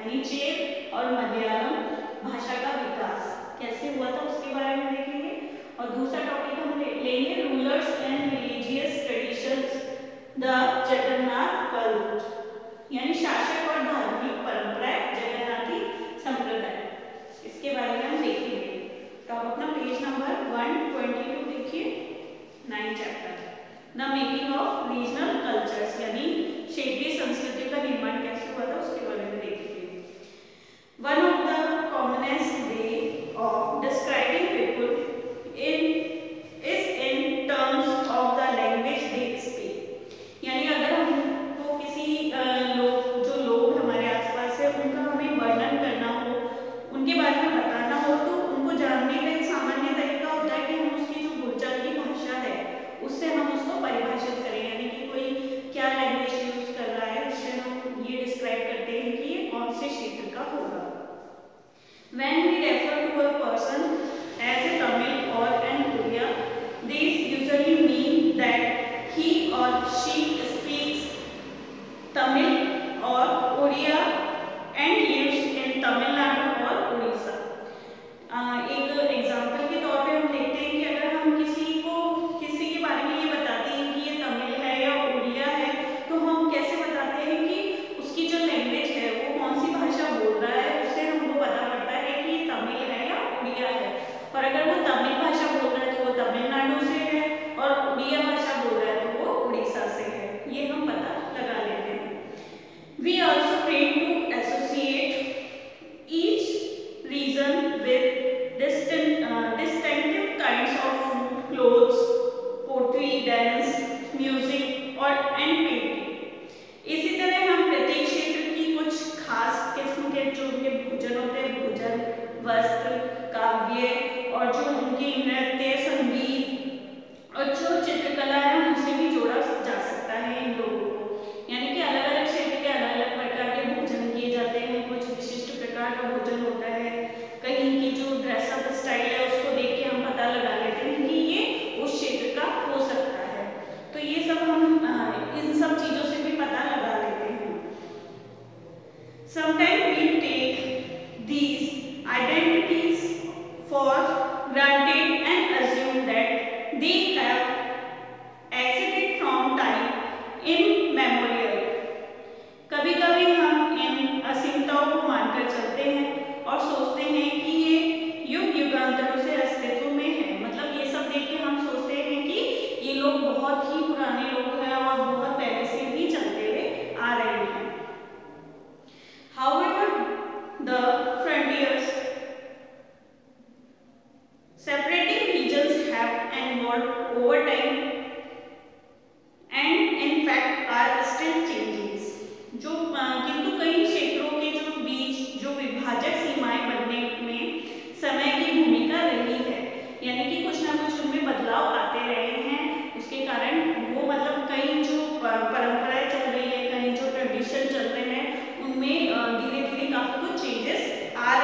यानी चेर और मलयालम भाषा का विकास कैसे हुआ था उसके बारे में देखेंगे। और दूसरा टॉपिक हम लेंगे rulers and religious traditions the Jagannath cult यानी शासक और धार्मिक परंपराएं जगन्नाथी संप्रदाय, इसके बारे में हम देखेंगे। तो आप अपना पेज नंबर 122 देखिए, 9 chapter the making of regional cultures यानी क्षेत्रीय संस्कृतियों का निर्माण कैसे हुआ था उसके बारे में देखेंगे। One of the commonest way of describing people in terms of the language they speak, यानी अगर हमको किसी जो लोग हमारे आसपास है उनका हमें वर्णन करना हो, उनके बारे में बताना हो, तो उनको जानने का एक सामान्य तरीका होता है कि हम उसकी जो बोलचाल की भाषा है उससे हम उसको परिभाषित करें, यानी कि कोई क्या लैंग्वेज यूज कर रहा है उससे हम ये डिस्क्राइब करते हैं कि ये कौन से क्षेत्र का होगा। When we refer to a person as a Tamil or an Oriya, these usually mean that he or she speaks Tamil or Oriya and lives in Tamil Nadu or Odisha। एक एग्जाम्पल के तौर पे हम देखते हैं कि अगर हम किसी के बारे में ये बताते हैं कि ये तमिल है या उड़िया है, तो हम कैसे बताते हैं कि उसकी जो लैंग्वेज है वो कौन सी भाषा बोल रहा है, उससे हमको पता पड़ता है कि ये तमिल है या उड़िया है। और अगर वो तमिल भाषा बोल रहा है तो वो तमिलनाडु से है, और उड़िया भाषा बोल रहा है तो वो उड़ीसा से है, ये हम पता लगा लेते हैं। We also train to associate each region with distinctive kinds of food, clothes, poetry, dance, music और and painting। इसी तरह हम प्रत्येक क्षेत्र की कुछ खास किस्म के जो उनके भोजन होते हैं, भोजन, वस्त्र, काव्य और जो उनके नृत्य, संगीत और जो चित्रकला है उनसे भी जोड़ा जा सकता है इन लोगों को। यानी कि अलग अलग क्षेत्र के अलग अलग प्रकार के भोजन किए जाते हैं, कुछ विशिष्ट प्रकार का भोजन होता है, कहीं की जो ड्रेसअप स्टाइल है उसको देख के हम पता लगा लेते हैं कि ये उस क्षेत्र का हो सकता है। तो ये सब हम इन सब चीजों से भी पता लगा लेते हैं। Sometimes we take these identities for granted and assume that they have existed from time immemorial। कभी-कभी हम इन असीमताओं को मानकर चलते हैं और सोचते हैं कि ये युग युगांतरों से अस्तित्व में है। मतलब ये सब देख के हम सोचते हैं कि ये लोग बहुत ही पुराने लोग हैं और बहुत पहले से भी चलते हुए आ रहे हैं। However, the frontiers separating regions have evolved over time and in fact are still changing। जो किंतु कई क्षेत्रों के जो बीच जो विभाजक सीमाएं बनने में समय की भूमिका रही है, यानी कि कुछ ना कुछ उनमें बदलाव आते रहे हैं। उसके कारण वो मतलब कई जो परंपराएं चल रही है, कई जो ट्रेडिशन चल रहे हैं उनमें धीरे धीरे काफी कुछ चेंजेस आ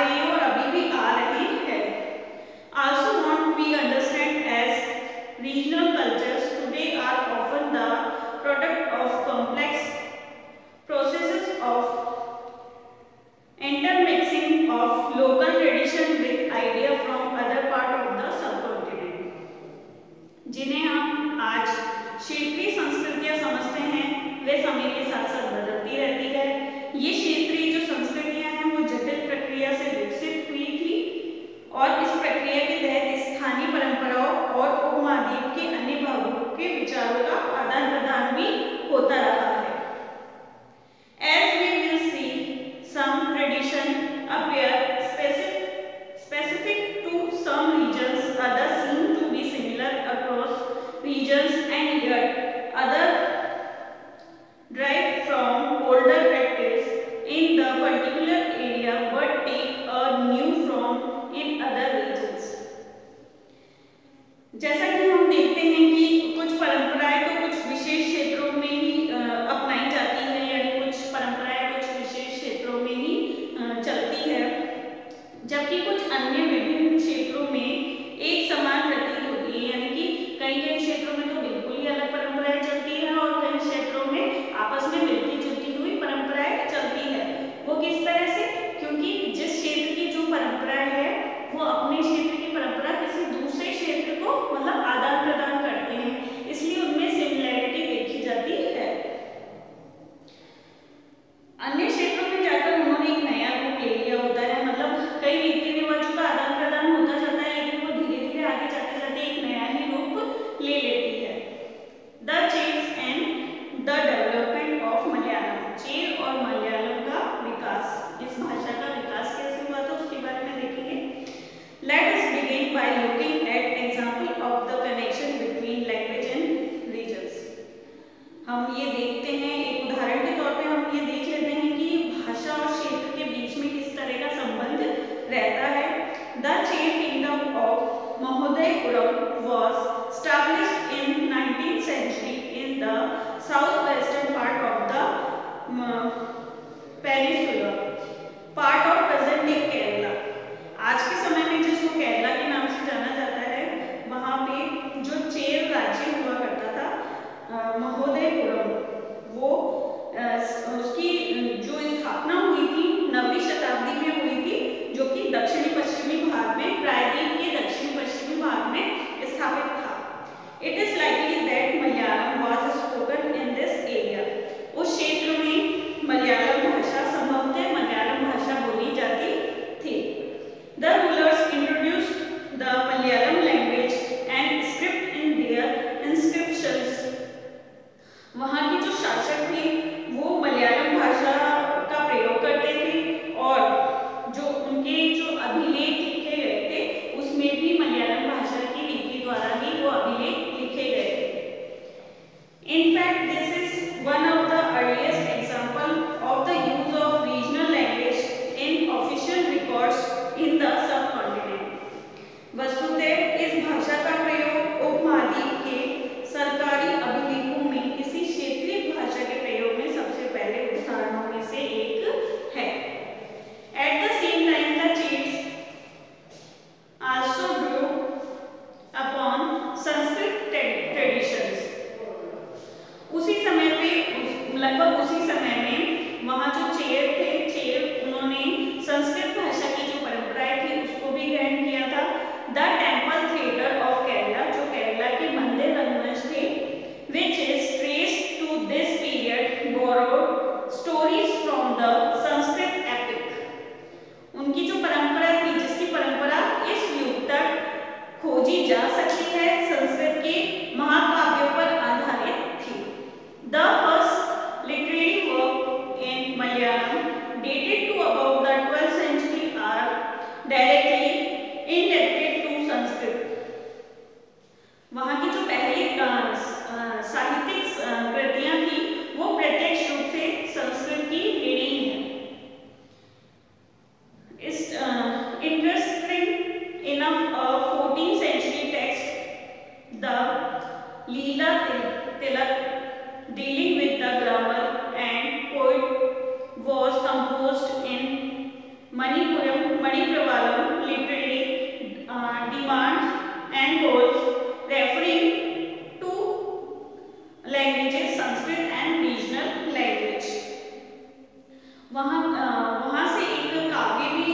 पे भी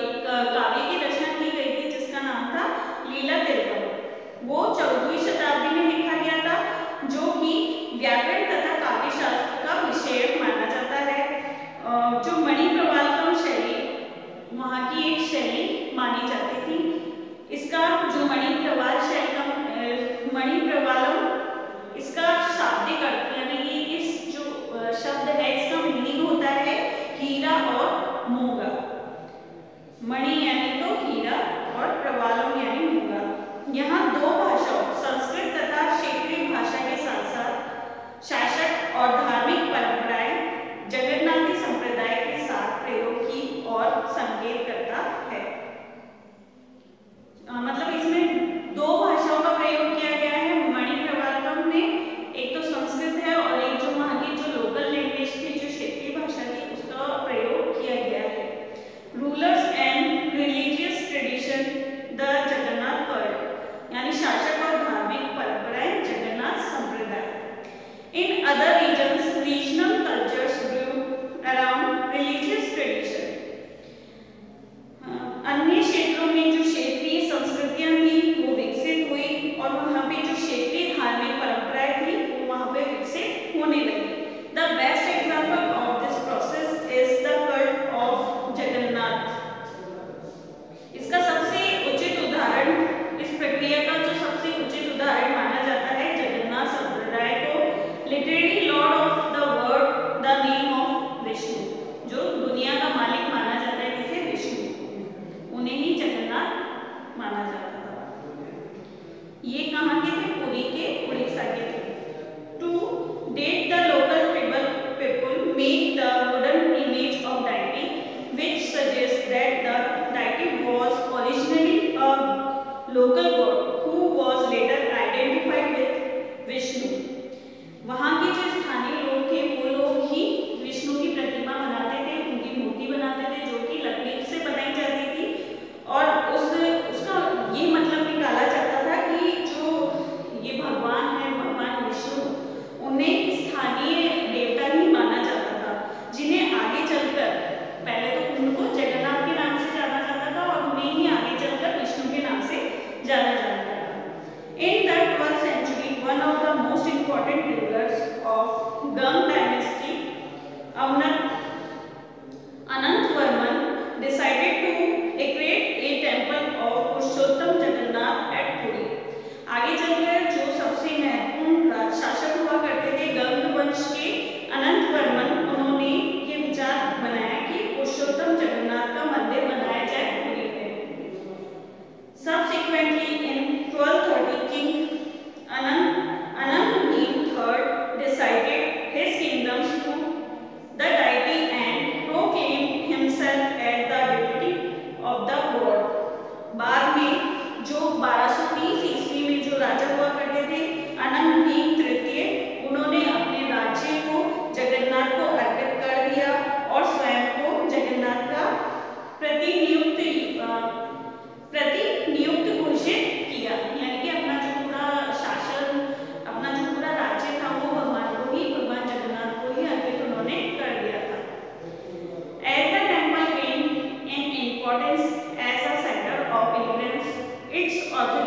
एक काव्य की रचना की गई थी जिसका नाम था लीला तिलकम। वो 14वीं शताब्दी में लिखा गया था, जो कि व्याकरण तथा काव्य शास्त्र का विषय माना जाता है। जो मणिप्रवालकम शैली वहाँ की एक शैली मानी जाती थी। इसका जो मणिप्रवालम इसका शाब्दिक अर्थ यानी कि इस जो शब्द है इसका मीनिंग होता है हीरा और मूंगा। मणि यानी तो हीरा और प्रवालम यानी मूंगा। यहाँ दो भाषाओं संस्कृत तथा क्षेत्रीय भाषा के साथ साथ शासक और धार्मिक परंपराएं जगन्नाथी संप्रदाय के साथ प्रयोग की और संकेत करता है। मतलब इसमें दो भाषाओं का प्रयोग किया गया है मणिप्रवालकम में, एक तो संस्कृत है और एक जो वहाँ की जो लोकल लैंग्वेज थी, जो क्षेत्रीय भाषा थी, उसका प्रयोग किया गया है। Rulers and religious tradition the Jagannath world यानी शासक और धार्मिक परंपराएं जगन्नाथ संप्रदाय। In other regions regional cultures grew around religious tradition. अन्य क्षेत्रों में जो क्षेत्रीय संस्कृतियां थी वो विकसित हुई और वहाँ पे जो क्षेत्रीय धार्मिक परंपराएं थी वो वहाँ पे विकसित होने लगी। The best example of this process is the cult of Jagannath. इसका सबसे उचित उदाहरण, इस प्रक्रिया का जो सबसे उचित उदाहरण माना जाता है जगन्नाथ संप्रदाय को। Literary Lord of the world the name of Vishnu, जो दुनिया का मालिक माना जाता है किसे, विष्णु, उन्हें ही जगन्नाथ माना जाता था। ये कहाँ के थे, पुरी के, उड़ीसा के थे। To date the local people make the wooden image of deity which suggests that the deity was originally a local god who was later identified with Vishnu। वहाँ के जो स्थानीय लोग थे वो लोग ही विष्णु की प्रतिमा बनाते थे, उनकी मूर्ति बनाते थे जो कि लकड़ी से बनाई जाती थी और उसका ये मतलब निकाला जाता था कि जो ये भगवान है, भगवान विष्णु, उन्हें स्थानीय देवता ही माना जाता था, जिन्हें आगे चलकर पहले तो उनको जगन्नाथ के नाम से जाना जाता था और उन्हें ही आगे चलकर विष्णु के नाम से जाना जाता था। In the 12th century, one of the most important rulers of Ganga dynasty, Anantvarman, decided to create a temple of Purushottam Jagannath at Puri। आगे चलकर जो सबसे महत्वपूर्ण शासक हुआ करते थे गंग वंश के अनंतवर्मन, उन्होंने ये विचार बनाया कि पुरुषोत्तम जगन्नाथ का मंदिर बनाया जाए पुरी में। Subsequently, in 1230, King Anandabhim III decided his kingdom to the deity and proclaimed himself as the deity of the god। बाद में जो 1230 ईस्वी में जो राजा हुआ करते थे अनंतभीम तृतीय, उन्होंने अपने राज्य को जगन्नाथ को अर्पित कर दिया और स्वयं को जगन्नाथ का प्रतिनियुक्त घोषित किया, यानी कि अपना जो पूरा शासन, अपना जो पूरा राज्य था वो भगवान जगन्नाथ को ही अर्पित उन्होंने कर दिया था। As the temple gained in importance as a center of pilgrims, its authority